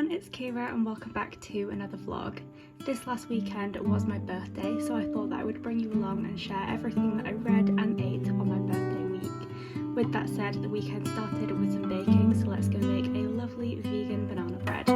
everyone, it's Kira and welcome back to another vlog. This last weekend was my birthday, so I thought that I would bring you along and share everything that I read and ate on my birthday week. With that said, the weekend started with some baking, so let's go make a lovely vegan banana bread.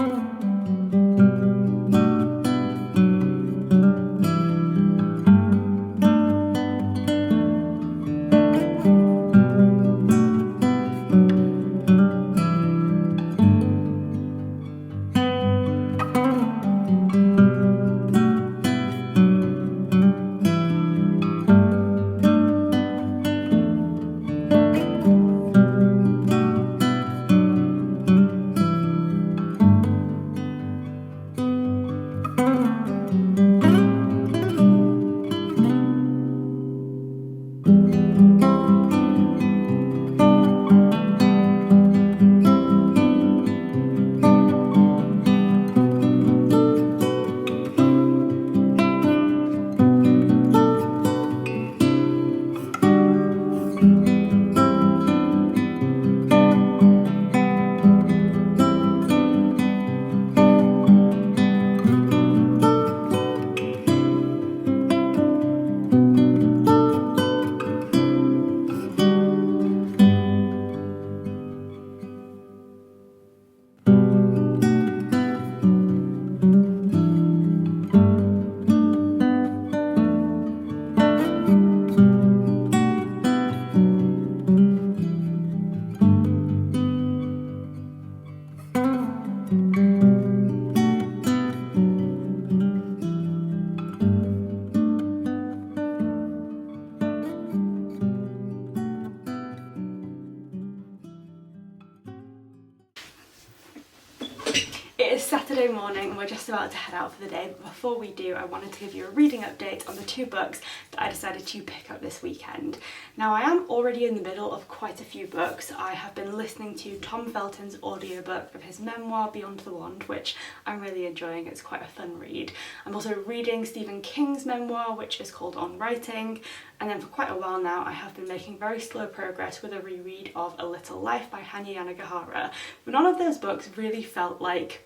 It is Saturday morning and we're just about to head out for the day, but before we do I wanted to give you a reading update on the two books that I decided to pick up this weekend. Now I am already in the middle of quite a few books. I have been listening to Tom Felton's audiobook of his memoir Beyond the Wand, which I'm really enjoying. It's quite a fun read. I'm also reading Stephen King's memoir, which is called On Writing, and then for quite a while now I have been making very slow progress with a reread of A Little Life by Hanya Yanagihara. But none of those books really felt like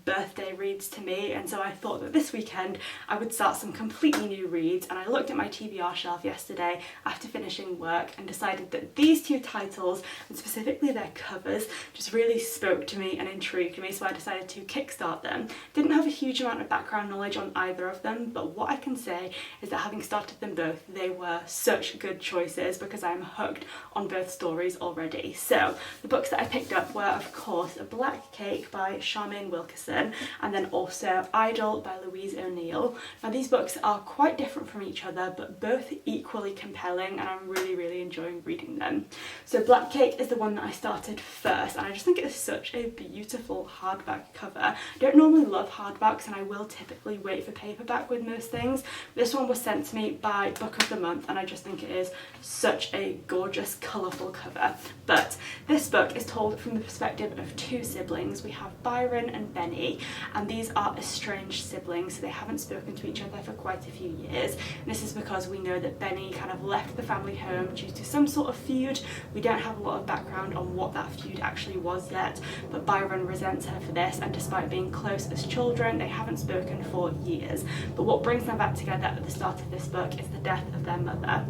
birthday reads to me, and so I thought that this weekend I would start some completely new reads. And I looked at my TBR shelf yesterday after finishing work and decided that these two titles, and specifically their covers, just really spoke to me and intrigued me, so I decided to kickstart them. Didn't have a huge amount of background knowledge on either of them, but what I can say is that having started them both, they were such good choices because I'm hooked on both stories already. So the books that I picked up were of course A Black Cake by Charmaine Wilkerson, and then also Idol by Louise O'Neill. Now these books are quite different from each other but both equally compelling, and I'm really enjoying reading them. So Black Cake is the one that I started first, and I just think it is such a beautiful hardback cover. I don't normally love hardbacks and I will typically wait for paperback with most things. This one was sent to me by Book of the Month and I just think it is such a gorgeous colourful cover. But this book is told from the perspective of two siblings. We have Byron and Benny, and these are estranged siblings, so they haven't spoken to each other for quite a few years. And this is because we know that Benny kind of left the family home due to some sort of feud. We don't have a lot of background on what that feud actually was yet, but Byron resents her for this, and despite being close as children, they haven't spoken for years. But what brings them back together at the start of this book is the death of their mother.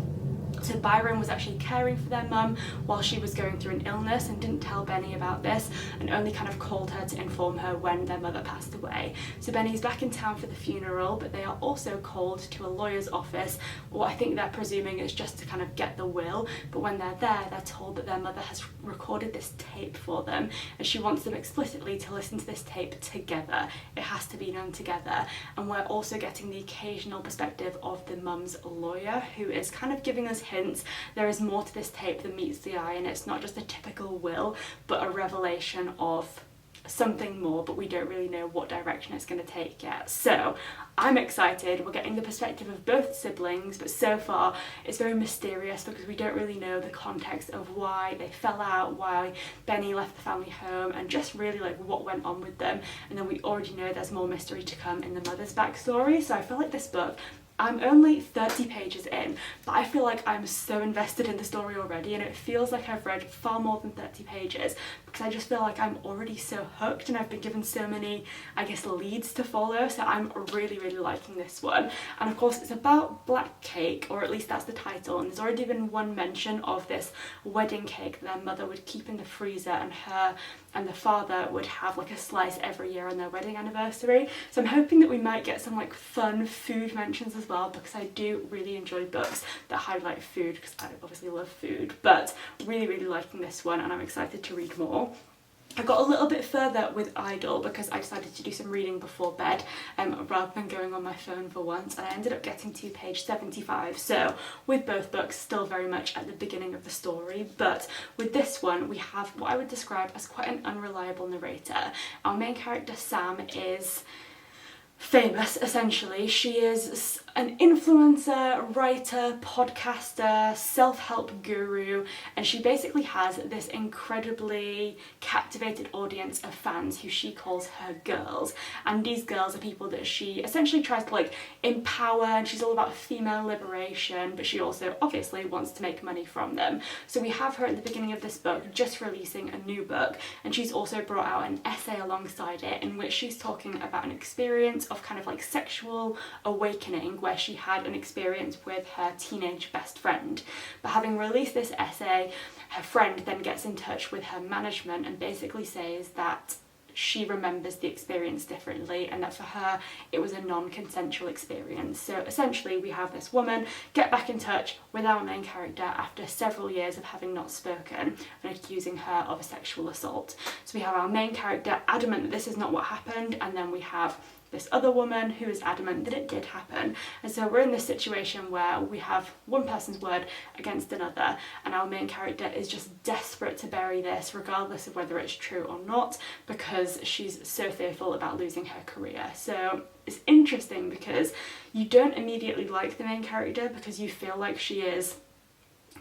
So Byron was actually caring for their mum while she was going through an illness and didn't tell Benny about this, and only kind of called her to inform her when their mother passed away. So Benny's back in town for the funeral, but they are also called to a lawyer's office. What I think they're presuming is just to kind of get the will, but when they're there they're told that their mother has recorded this tape for them and she wants them explicitly to listen to this tape together. It has to be done together. And we're also getting the occasional perspective of the mum's lawyer, who is kind of giving us hints there is more to this tape than meets the eye, and it's not just a typical will but a revelation of something more, but we don't really know what direction it's going to take yet. So I'm excited. We're getting the perspective of both siblings, but so far it's very mysterious because we don't really know the context of why they fell out, why Benny left the family home, and just really like what went on with them. And then we already know there's more mystery to come in the mother's backstory, so I feel like this book I'm only 30 pages in, but I feel like I'm so invested in the story already, and it feels like I've read far more than 30 pages because I just feel like I'm already so hooked and I've been given so many, I guess, leads to follow, so I'm really, really liking this one. And of course it's about black cake, or at least that's the title, and there's already been one mention of this wedding cake that their mother would keep in the freezer, and her and the father would have like a slice every year on their wedding anniversary. So I'm hoping that we might get some like fun food mentions as well, because I do really enjoy books that highlight food, because I obviously love food, but really, really liking this one and I'm excited to read more. I got a little bit further with Idle because I decided to do some reading before bed rather than going on my phone for once, and I ended up getting to page 75. So with both books, still very much at the beginning of the story, but with this one we have what I would describe as quite an unreliable narrator. Our main character Sam is famous, essentially. She is an influencer, writer, podcaster, self-help guru, and she basically has this incredibly captivated audience of fans who she calls her girls, and these girls are people that she essentially tries to like empower, and she's all about female liberation, but she also obviously wants to make money from them. So we have her at the beginning of this book just releasing a new book, and she's also brought out an essay alongside it in which she's talking about an experience of kind of like sexual awakening where she had an experience with her teenage best friend. But having released this essay, her friend then gets in touch with her management and basically says that she remembers the experience differently, and that for her it was a non-consensual experience. So essentially we have this woman get back in touch with our main character after several years of having not spoken and accusing her of a sexual assault. So we have our main character adamant that this is not what happened, and then we have this other woman who is adamant that it did happen. And so we're in this situation where we have one person's word against another, and our main character is just desperate to bury this regardless of whether it's true or not, because she's so fearful about losing her career. So it's interesting because you don't immediately like the main character because you feel like she is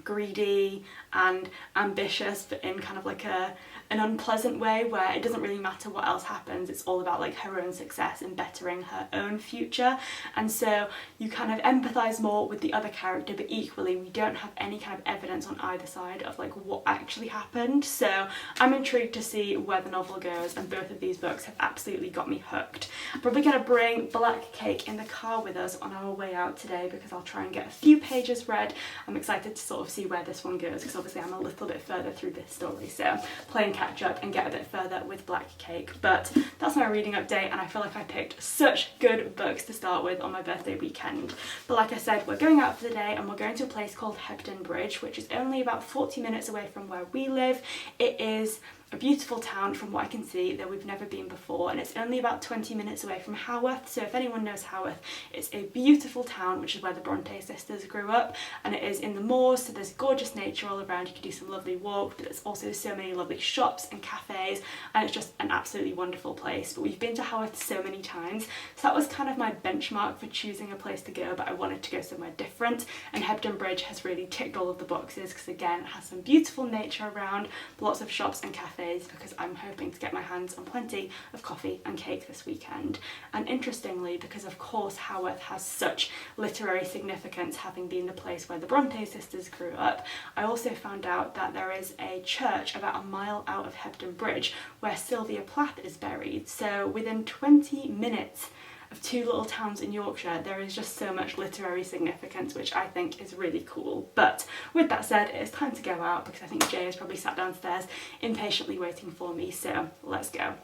greedy and ambitious, but in kind of like an unpleasant way where it doesn't really matter what else happens, it's all about like her own success and bettering her own future. And so you kind of empathise more with the other character, but equally we don't have any kind of evidence on either side of like what actually happened. So I'm intrigued to see where the novel goes, and both of these books have absolutely got me hooked. I'm probably going to bring Black Cake in the car with us on our way out today because I'll try and get a few pages read. I'm excited to sort of see where this one goes because obviously I'm a little bit further through this story, so playing catch up and get a bit further with Black Cake. But that's my reading update, and I feel like I picked such good books to start with on my birthday weekend. But like I said, we're going out for the day and we're going to a place called Hebden Bridge, which is only about 40 minutes away from where we live. It is a beautiful town from what I can see, though we've never been before, and it's only about 20 minutes away from Haworth. So if anyone knows Haworth, it's a beautiful town, which is where the Bronte sisters grew up, and it is in the moors, so there's gorgeous nature all around. You can do some lovely walks, but there's also so many lovely shops and cafes, and it's just an absolutely wonderful place. But we've been to Haworth so many times, so that was kind of my benchmark for choosing a place to go, but I wanted to go somewhere different, and Hebden Bridge has really ticked all of the boxes because again it has some beautiful nature around, lots of shops and cafes, because I'm hoping to get my hands on plenty of coffee and cake this weekend. And interestingly, because of course Haworth has such literary significance, having been the place where the Bronte sisters grew up, I also found out that there is a church about a mile out of Hebden Bridge where Sylvia Plath is buried. So within 20 minutes of two little towns in Yorkshire, there is just so much literary significance, which I think is really cool. But with that said, it's time to go out because I think Jay has probably sat downstairs impatiently waiting for me, so let's go.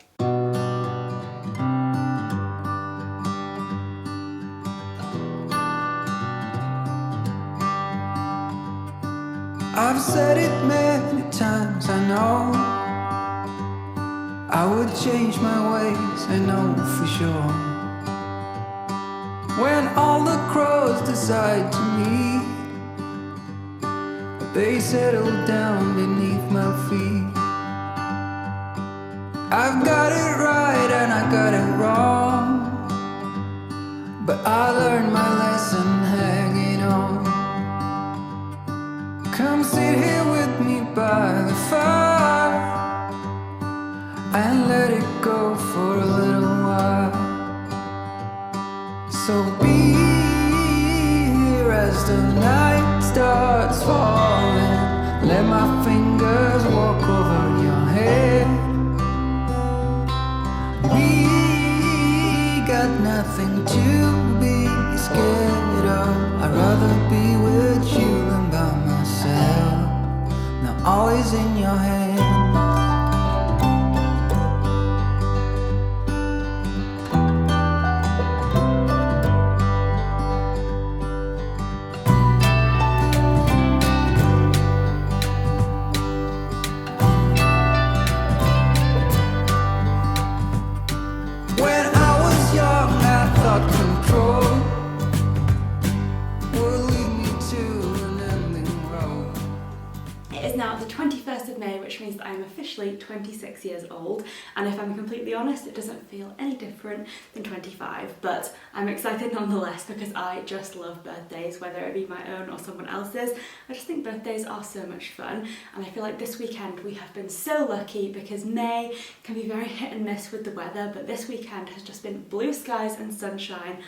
I've said it many times, I know I would change my ways, I know for sure. When all the crows decide to meet, they settle down beneath my feet. I've got it right and I got it wrong, but I learned my lesson hanging on. Come sit here with me by the fire and let it go for a little while. So be got nothing to be scared of. I'd rather be with you than by myself. Now all is in your hands. When I was young, I thought control would lead me to an ending road. It is now the 21st of May, which means that I am officially 26 years old, and if I'm completely honest, it doesn't feel any different than 25, but I'm excited nonetheless because I just love birthdays, whether it be my own or someone else's. I just think birthdays are so much fun, and I feel like this weekend we have been so lucky because May can be very hit and miss with the weather, but this weekend has just been blue skies and sunshine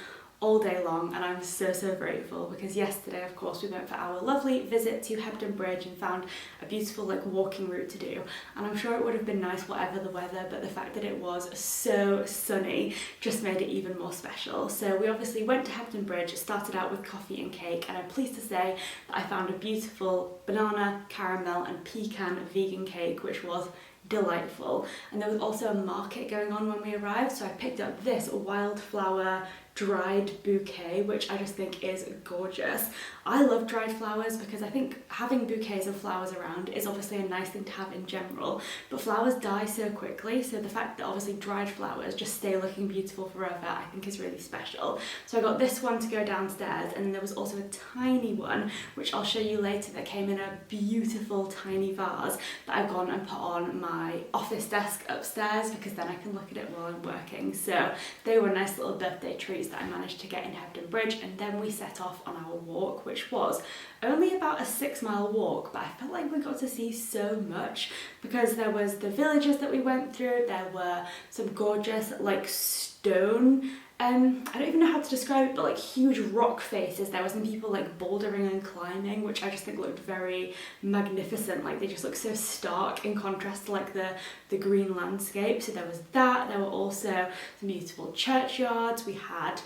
all day long, and I'm so grateful because yesterday of course we went for our lovely visit to Hebden Bridge and found a beautiful like walking route to do, and I'm sure it would have been nice whatever the weather, but the fact that it was so sunny just made it even more special. So we obviously went to Hebden Bridge, started out with coffee and cake, and I'm pleased to say that I found a beautiful banana, caramel and pecan vegan cake which was delightful. And there was also a market going on when we arrived, so I picked up this wildflower dried bouquet, which I just think is gorgeous. I love dried flowers because I think having bouquets of flowers around is obviously a nice thing to have in general, but flowers die so quickly, so the fact that obviously dried flowers just stay looking beautiful forever I think is really special. So I got this one to go downstairs, and then there was also a tiny one which I'll show you later that came in a beautiful tiny vase that I've gone and put on my office desk upstairs because then I can look at it while I'm working. So they were nice little birthday treats that I managed to get in Hebden Bridge, and then we set off on our walk, which was only about a 6-mile walk, but I felt like we got to see so much because there was the villages that we went through, there were some gorgeous like stone, I don't even know how to describe it, but like huge rock faces. There were some people like bouldering and climbing, which I just think looked very magnificent. Like they just look so stark in contrast to like the green landscape. So there was that. There were also some beautiful churchyards. We had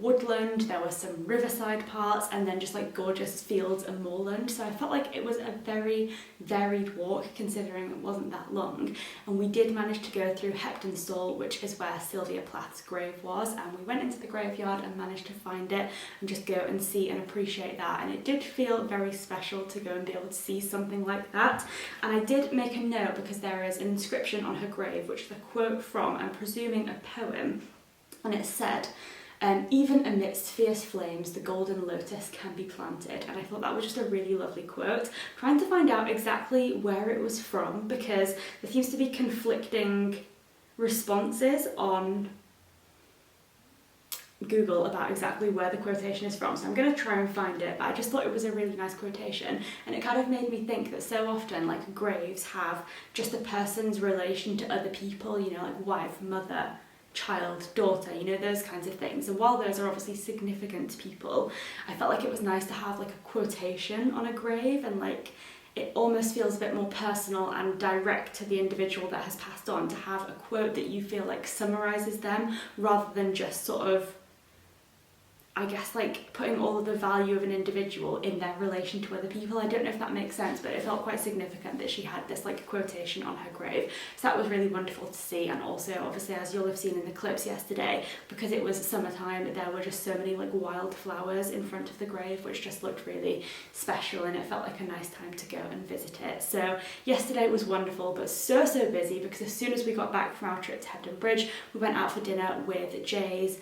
woodland, there were some riverside parts, and then just like gorgeous fields and moorland. So I felt like it was a very varied walk considering it wasn't that long. And we did manage to go through Hepton Stall, which is where Sylvia Plath's grave was, and we went into the graveyard and managed to find it and just go and see and appreciate that. And it did feel very special to go and be able to see something like that. And I did make a note because there is an inscription on her grave, which is a quote from, I'm presuming, a poem, and it said, even amidst fierce flames, the golden lotus can be planted. And I thought that was just a really lovely quote. Trying to find out exactly where it was from because there seems to be conflicting responses on Google about exactly where the quotation is from, so I'm going to try and find it, but I just thought it was a really nice quotation, and it kind of made me think that so often like graves have just a person's relation to other people, you know, like wife, mother, child, daughter, you know, those kinds of things. And while those are obviously significant to people, I felt like it was nice to have like a quotation on a grave, and like it almost feels a bit more personal and direct to the individual that has passed on to have a quote that you feel like summarizes them rather than just sort of, I guess, like putting all of the value of an individual in their relation to other people. I don't know if that makes sense, but it felt quite significant that she had this like quotation on her grave. So that was really wonderful to see. And also obviously, as you'll have seen in the clips yesterday, because it was summertime, there were just so many like wildflowers in front of the grave, which just looked really special, and it felt like a nice time to go and visit it. So yesterday was wonderful, but so busy because as soon as we got back from our trip to Hebden Bridge, we went out for dinner with Jay's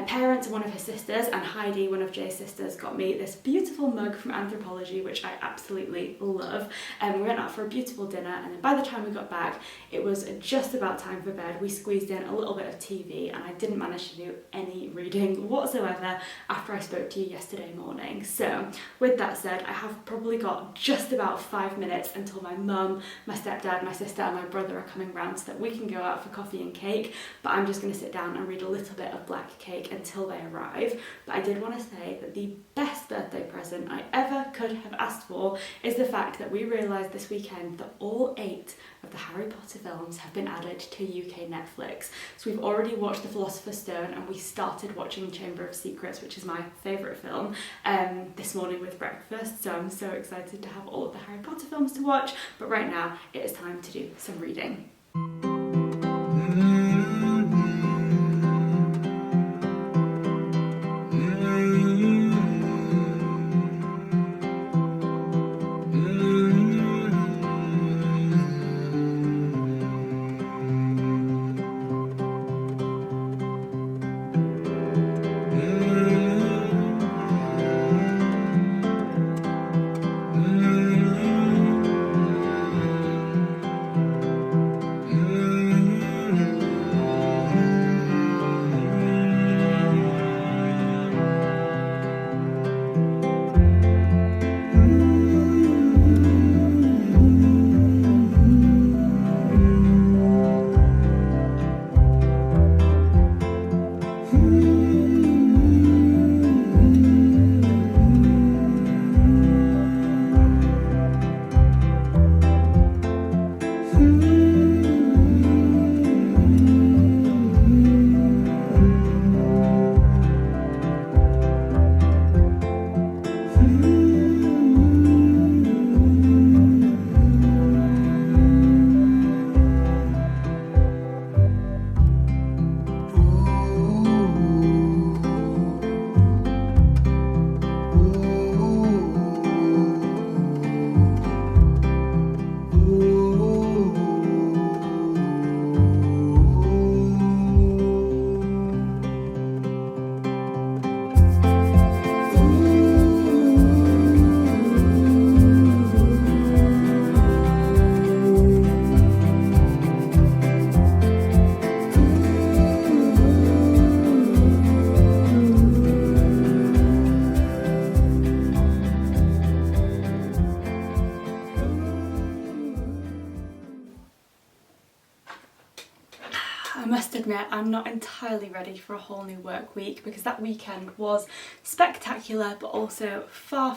parents and one of her sisters, and Heidi, one of Jay's sisters, got me this beautiful mug from Anthropology, which I absolutely love. We went out for a beautiful dinner, and then by the time we got back, it was just about time for bed. We squeezed in a little bit of TV, and I didn't manage to do any reading whatsoever after I spoke to you yesterday morning. So with that said, I have probably got just about 5 minutes until my mum, my stepdad, my sister and my brother are coming round so that we can go out for coffee and cake, but I'm just going to sit down and read a little bit of Black Cake until they arrive. but I did want to say that the best birthday present I ever could have asked for is the fact that we realised this weekend that all 8 of the Harry Potter films have been added to UK Netflix. So we've already watched The Philosopher's Stone, and we started watching Chamber of Secrets, which is my favourite film, this morning with breakfast. So I'm so excited to have all of the Harry Potter films to watch, but right now it is time to do some reading. I must admit, I'm not entirely ready for a whole new work week because that weekend was spectacular but also far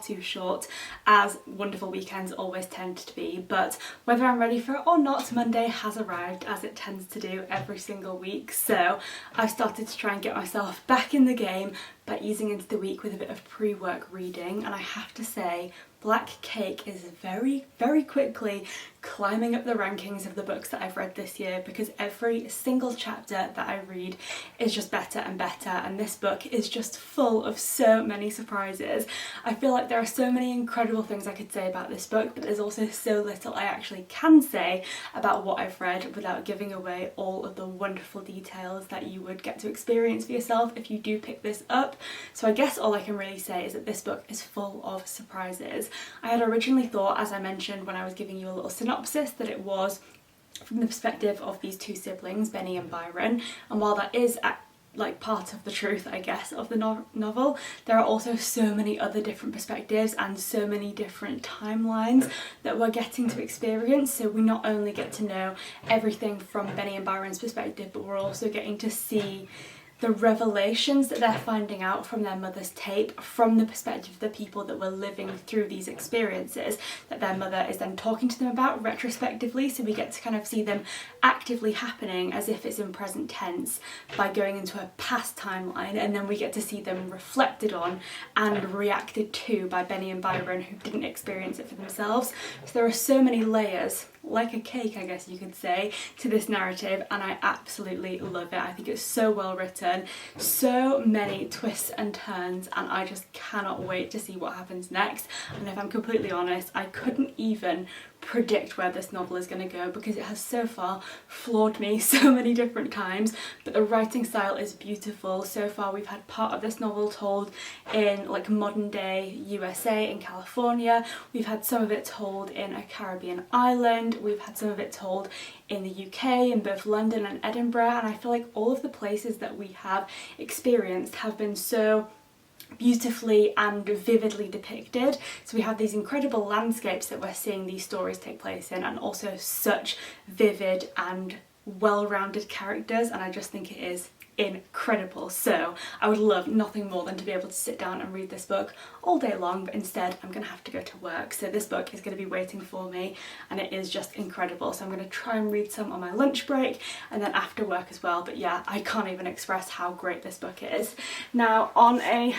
too short, as wonderful weekends always tend to be. But whether I'm ready for it or not, Monday has arrived, as it tends to do every single week. So I've started to try and get myself back in the game by easing into the week with a bit of pre-work reading, and I have to say Black Cake is very quickly climbing up the rankings of the books that I've read this year, because every single chapter that I read is just better and better, and this book is just full of so many surprises. I feel like there are so many incredible things I could say about this book, but there's also so little I actually can say about what I've read without giving away all of the wonderful details that you would get to experience for yourself if you do pick this up. So I guess all I can really say is that this book is full of surprises. I had originally thought, as I mentioned when I was giving you a little synopsis, that it was from the perspective of these two siblings, Benny and Byron, and while that is like part of the truth, I guess, of the novel, there are also so many other different perspectives and so many different timelines that we're getting to experience. So we not only get to know everything from Benny and Byron's perspective, but we're also getting to see the revelations that they're finding out from their mother's tape from the perspective of the people that were living through these experiences that their mother is then talking to them about retrospectively. So we get to kind of see them actively happening as if it's in present tense by going into a past timeline, and then we get to see them reflected on and reacted to by Benny and Byron, who didn't experience it for themselves. So there are so many layers, like a cake I guess you could say, to this narrative, and I absolutely love it. I think it's so well written, so many twists and turns, and I just cannot wait to see what happens next. And if I'm completely honest, I couldn't even predict where this novel is going to go because it has so far floored me so many different times. But the writing style is beautiful. So far we've had part of this novel told in like modern day USA in California, we've had some of it told in a Caribbean island, we've had some of it told in the UK in both London and Edinburgh, and I feel like all of the places that we have experienced have been so beautifully and vividly depicted. So we have these incredible landscapes that we're seeing these stories take place in, and also such vivid and well-rounded characters, and I just think it is incredible. So I would love nothing more than to be able to sit down and read this book all day long, but instead I'm gonna have to go to work, so this book is gonna be waiting for me, and it is just incredible. So I'm gonna try and read some on my lunch break and then after work as well. But yeah, I can't even express how great this book is. Now, on a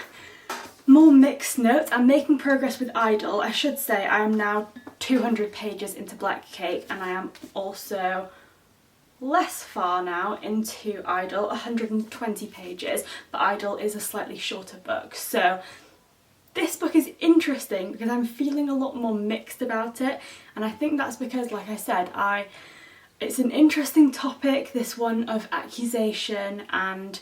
more mixed note, I'm making progress with Idol. I should say I am now 200 pages into Black Cake, and I am also less far now into Idol, 120 pages, but Idol is a slightly shorter book. So this book is interesting because I'm feeling a lot more mixed about it, and I think that's because, like I said, it's an interesting topic, this one of accusation and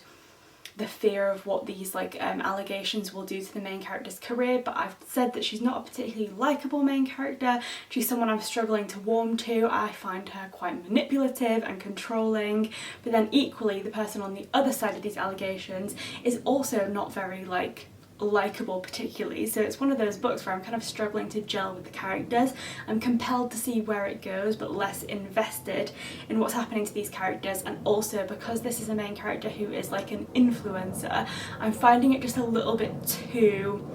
the fear of what these allegations will do to the main character's career. But I've said that she's not a particularly likeable main character. She's someone I'm struggling to warm to. I find her quite manipulative and controlling, but then equally the person on the other side of these allegations is also not very likeable particularly. So it's one of those books where I'm kind of struggling to gel with the characters. I'm compelled to see where it goes, but less invested in what's happening to these characters. And also, because this is a main character who is like an influencer, I'm finding it just a little bit too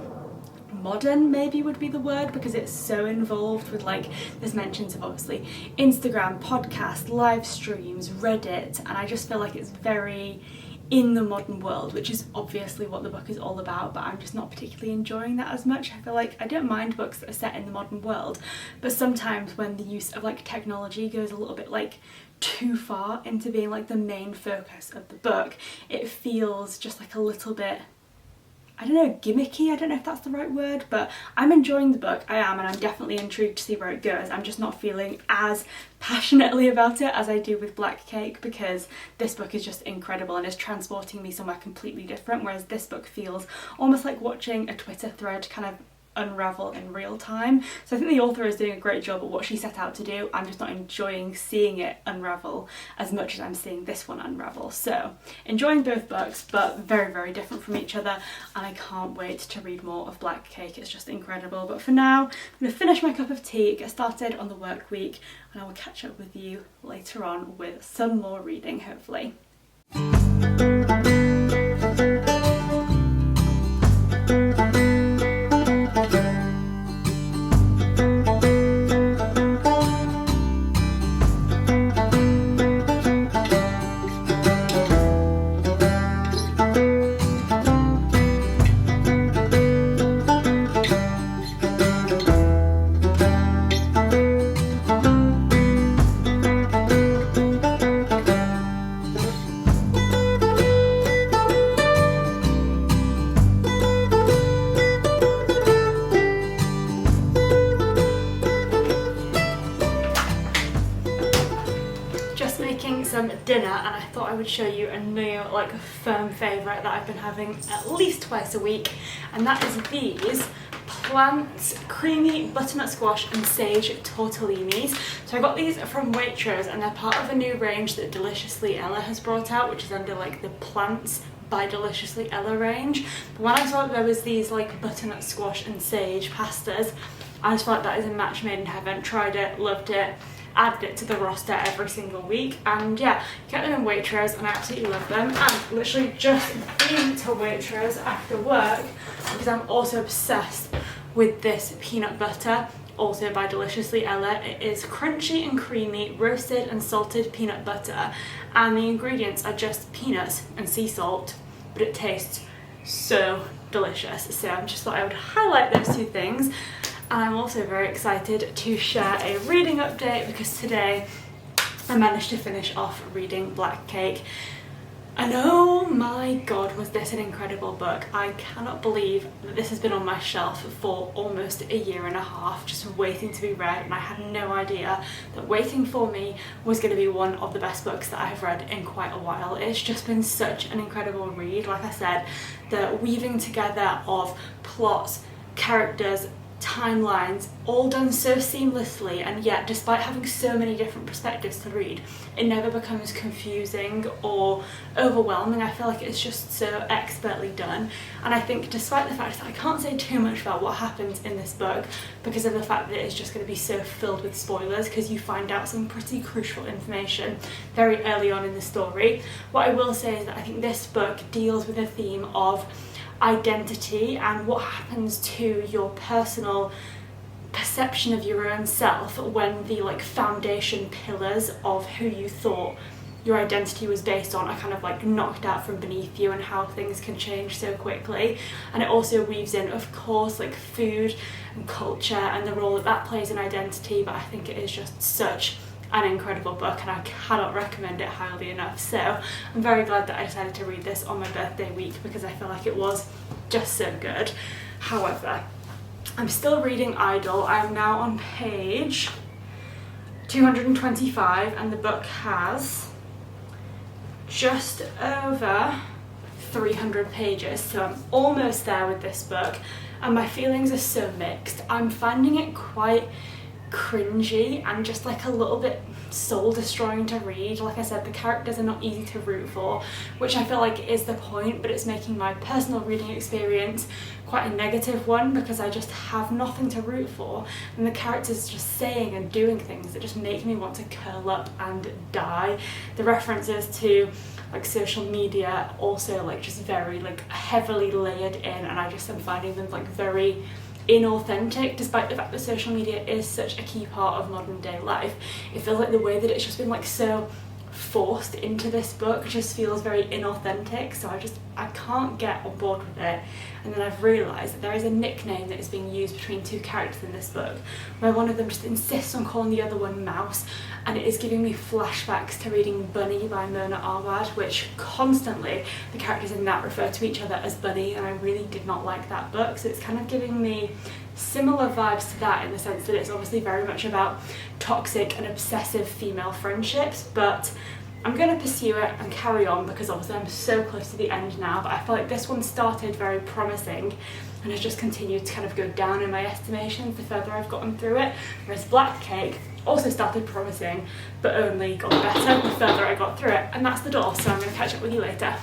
modern, maybe would be the word, because it's so involved with there's mentions of obviously Instagram, podcast, live streams, Reddit, and I just feel like it's very in the modern world, which is obviously what the book is all about, but I'm just not particularly enjoying that as much. I feel like I don't mind books that are set in the modern world, but sometimes when the use of technology goes a little bit too far into being the main focus of the book, it feels just a little bit, I don't know, gimmicky. I don't know if that's the right word, but I'm enjoying the book. I am, and I'm definitely intrigued to see where it goes. I'm just not feeling as passionately about it as I do with Black Cake, because this book is just incredible and is transporting me somewhere completely different, whereas this book feels almost like watching a Twitter thread kind of unravel in real time. So I think the author is doing a great job at what she set out to do. I'm just not enjoying seeing it unravel as much as I'm seeing this one unravel. So enjoying both books, but very, very different from each other, and I can't wait to read more of Black Cake. It's just incredible. But for now, I'm going to finish my cup of tea, get started on the work week, and I will catch up with you later on with some more reading, hopefully. Some dinner, and I thought I would show you a new firm favourite that I've been having at least twice a week, and that is these Plants creamy butternut squash and sage tortellinis. So I got these from Waitrose, and they're part of a new range that Deliciously Ella has brought out, which is under the Plants by Deliciously Ella range. But when I saw that there was these butternut squash and sage pastas, I just felt that is a match made in heaven. Tried it, loved it, added it to the roster every single week, and yeah, get them in Waitrose and I absolutely love them. And literally just been to Waitrose after work because I'm also obsessed with this peanut butter, also by Deliciously Ella. It is crunchy and creamy roasted and salted peanut butter, and the ingredients are just peanuts and sea salt, but it tastes so delicious. So I just thought I would highlight those two things. And I'm also very excited to share a reading update because today I managed to finish off reading Black Cake. And oh my god, was this an incredible book. I cannot believe that this has been on my shelf for almost a year and a half, just waiting to be read, and I had no idea that Waiting for Me was going to be one of the best books that I have read in quite a while. It's just been such an incredible read. Like I said, the weaving together of plots, characters, timelines, all done so seamlessly, and yet despite having so many different perspectives to read, it never becomes confusing or overwhelming. I feel like it's just so expertly done, and I think despite the fact that I can't say too much about what happens in this book because of the fact that it's just going to be so filled with spoilers, because you find out some pretty crucial information very early on in the story, what I will say is that I think this book deals with a theme of identity and what happens to your personal perception of your own self when the like foundation pillars of who you thought your identity was based on are kind of like knocked out from beneath you, and how things can change so quickly. And it also weaves in, of course, like food and culture and the role that that plays in identity, but I think it is just such an incredible book and I cannot recommend it highly enough. So I'm very glad that I decided to read this on my birthday week because I feel like it was just so good. However, I'm still reading Idle. I'm now on page 225 and the book has just over 300 pages, so I'm almost there with this book and my feelings are so mixed. I'm finding it quite cringy and just like a little bit soul destroying to read. Like I said, the characters are not easy to root for, which I feel like is the point, but it's making my personal reading experience quite a negative one because I just have nothing to root for, and the characters just saying and doing things that just make me want to curl up and die. The references to like social media also like just very like heavily layered in, and I just am finding them like very inauthentic, despite the fact that social media is such a key part of modern day life. It feels like the way that it's just been like so forced into this book just feels very inauthentic, so I can't get on board with it. And then I've realised that there is a nickname that is being used between two characters in this book where one of them just insists on calling the other one Mouse, and it is giving me flashbacks to reading Bunny by Mona Awad, which constantly the characters in that refer to each other as Bunny, and I really did not like that book. So it's kind of giving me similar vibes to that in the sense that it's obviously very much about toxic and obsessive female friendships, but I'm going to pursue it and carry on because obviously I'm so close to the end now. But I feel like this one started very promising and has just continued to kind of go down in my estimations the further I've gotten through it, whereas Black Cake also started promising but only got better the further I got through it. And that's the door, so I'm going to catch up with you later.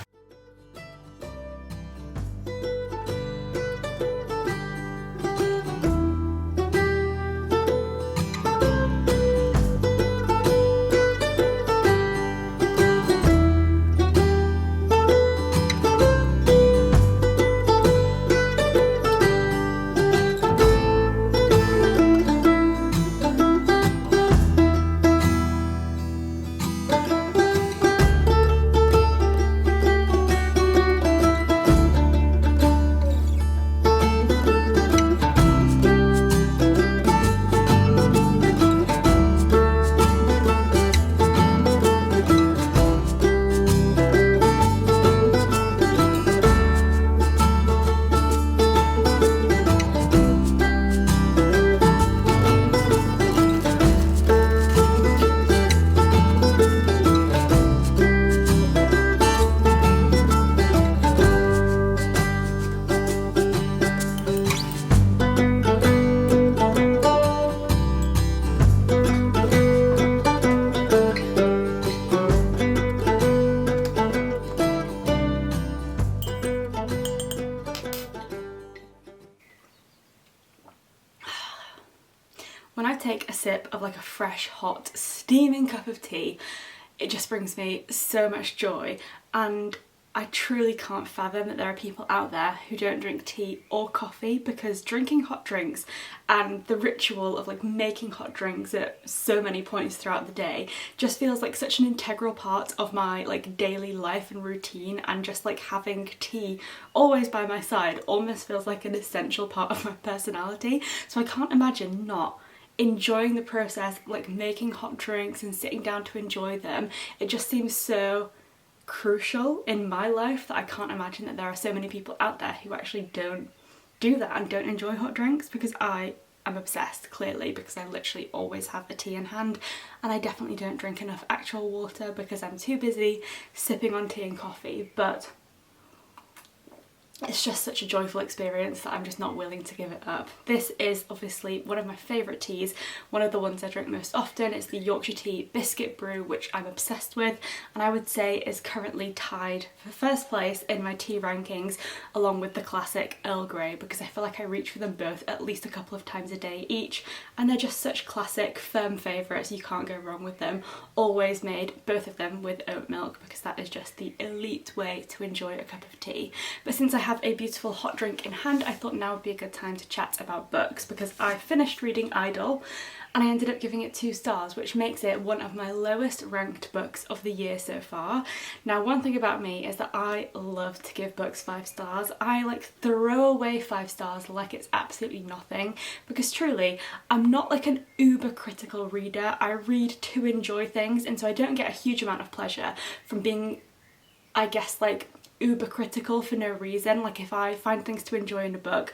When I take a sip of like a fresh, hot, steaming cup of tea, it just brings me so much joy, and I truly can't fathom that there are people out there who don't drink tea or coffee, because drinking hot drinks and the ritual of like making hot drinks at so many points throughout the day just feels like such an integral part of my like daily life and routine, and just like having tea always by my side almost feels like an essential part of my personality. So I can't imagine not enjoying the process, like making hot drinks and sitting down to enjoy them. It just seems so crucial in my life that I can't imagine that there are so many people out there who actually don't do that and don't enjoy hot drinks, because I am obsessed, clearly, because I literally always have a tea in hand, and I definitely don't drink enough actual water because I'm too busy sipping on tea and coffee. But it's just such a joyful experience that I'm just not willing to give it up. This is obviously one of my favourite teas, one of the ones I drink most often. It's the Yorkshire Tea Biscuit Brew, which I'm obsessed with, and I would say is currently tied for first place in my tea rankings along with the classic Earl Grey, because I feel like I reach for them both at least a couple of times a day each, and they're just such classic firm favourites. You can't go wrong with them. Always made both of them with oat milk, because that is just the elite way to enjoy a cup of tea. But since I have a beautiful hot drink in hand, I thought now would be a good time to chat about books, because I finished reading Idle and I ended up giving it 2 stars, which makes it one of my lowest ranked books of the year so far. Now, one thing about me is that I love to give books 5 stars. I like throw away 5 stars like it's absolutely nothing, because truly I'm not like an uber critical reader. I read to enjoy things, and so I don't get a huge amount of pleasure from being, I guess, like uber critical for no reason. Like if I find things to enjoy in a book,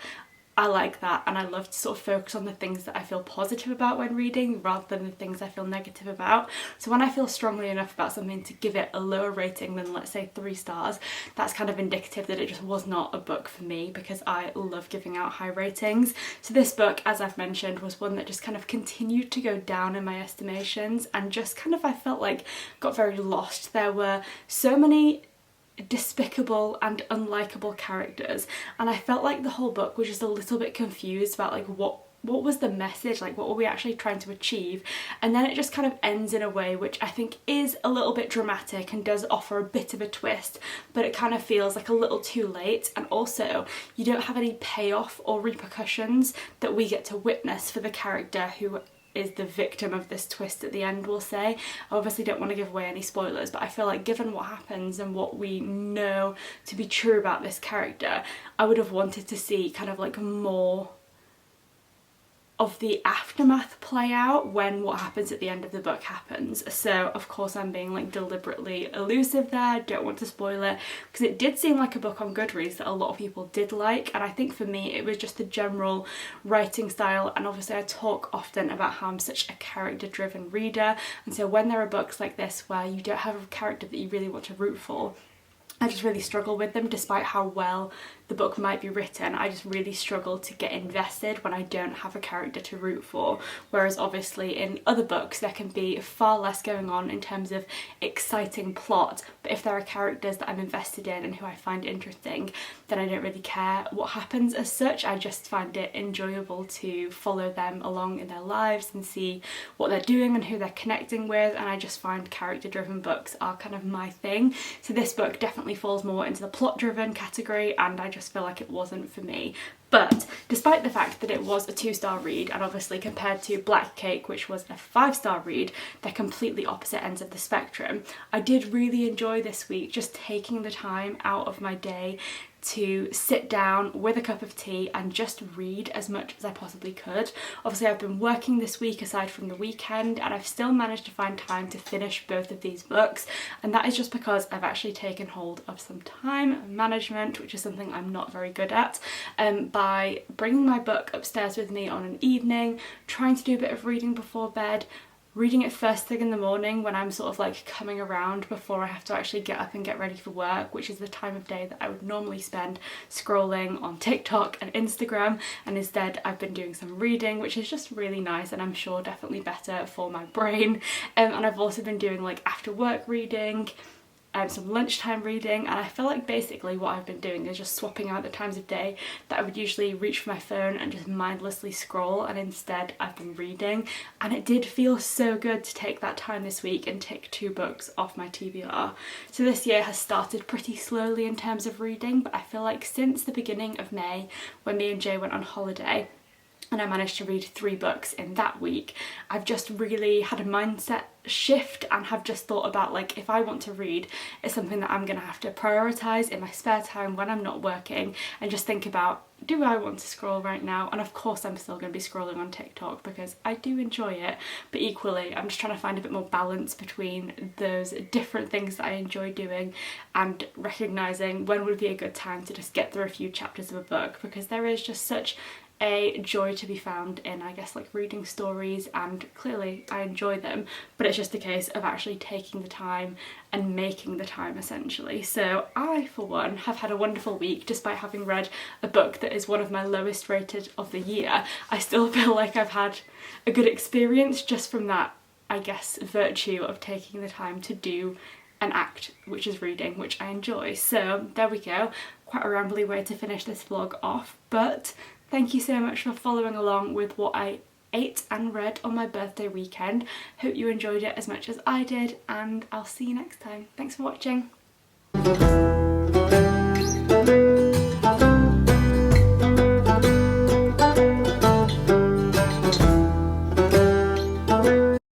I like that, and I love to sort of focus on the things that I feel positive about when reading rather than the things I feel negative about. So when I feel strongly enough about something to give it a lower rating than, let's say, 3 stars, that's kind of indicative that it just was not a book for me, because I love giving out high ratings. So this book, as I've mentioned, was one that just kind of continued to go down in my estimations, and just kind of, I felt like, got very lost. There were so many despicable and unlikable characters, and I felt like the whole book was just a little bit confused about like what was the message, like what were we actually trying to achieve. And then it just kind of ends in a way which I think is a little bit dramatic and does offer a bit of a twist, but it kind of feels like a little too late, and also you don't have any payoff or repercussions that we get to witness for the character who is the victim of this twist at the end, we'll say. I obviously don't want to give away any spoilers, but I feel like given what happens and what we know to be true about this character, I would have wanted to see kind of like more of the aftermath play out when what happens at the end of the book happens. So of course I'm being like deliberately elusive there, don't want to spoil it, because it did seem like a book on Goodreads that a lot of people did like, and I think for me it was just the general writing style. And obviously I talk often about how I'm such a character driven reader, and so when there are books like this where you don't have a character that you really want to root for, I just really struggle with them. Despite how well the book might be written, I just really struggle to get invested when I don't have a character to root for. Whereas obviously in other books there can be far less going on in terms of exciting plot, but if there are characters that I'm invested in and who I find interesting, then I don't really care what happens as such. I just find it enjoyable to follow them along in their lives and see what they're doing and who they're connecting with, and I just find character driven books are kind of my thing. So this book definitely falls more into the plot driven category, and I just feel like it wasn't for me. But despite the fact that it was a 2-star read, and obviously compared to Black Cake, which was a 5-star read, they're completely opposite ends of the spectrum, I did really enjoy this week just taking the time out of my day to sit down with a cup of tea and just read as much as I possibly could. Obviously I've been working this week aside from the weekend, and I've still managed to find time to finish both of these books, and that is just because I've actually taken hold of some time management, which is something I'm not very good at, by bringing my book upstairs with me on an evening, trying to do a bit of reading before bed, reading it first thing in the morning when I'm sort of like coming around before I have to actually get up and get ready for work, which is the time of day that I would normally spend scrolling on TikTok and Instagram, and instead I've been doing some reading, which is just really nice and I'm sure definitely better for my brain. And I've also been doing like after work reading, some lunchtime reading, and I feel like basically what I've been doing is just swapping out the times of day that I would usually reach for my phone and just mindlessly scroll, and instead I've been reading, and it did feel so good to take that time this week and tick 2 books off my TBR. So this year has started pretty slowly in terms of reading, but I feel like since the beginning of May, when me and Jay went on holiday and I managed to read 3 books in that week, I've just really had a mindset shift and have just thought about, like, if I want to read, it's something that I'm going to have to prioritise in my spare time when I'm not working, and just think about, do I want to scroll right now? And of course I'm still going to be scrolling on TikTok because I do enjoy it, but equally I'm just trying to find a bit more balance between those different things that I enjoy doing and recognising when would be a good time to just get through a few chapters of a book, because there is just such a joy to be found in, I guess, like reading stories, and clearly I enjoy them, but it's just a case of actually taking the time and making the time essentially. So I, for one, have had a wonderful week despite having read a book that is one of my lowest rated of the year. I still feel like I've had a good experience just from that, I guess, virtue of taking the time to do an act, which is reading, which I enjoy. So there we go, quite a rambly way to finish this vlog off, but thank you so much for following along with what I ate and read on my birthday weekend. Hope you enjoyed it as much as I did, and I'll see you next time. Thanks for watching.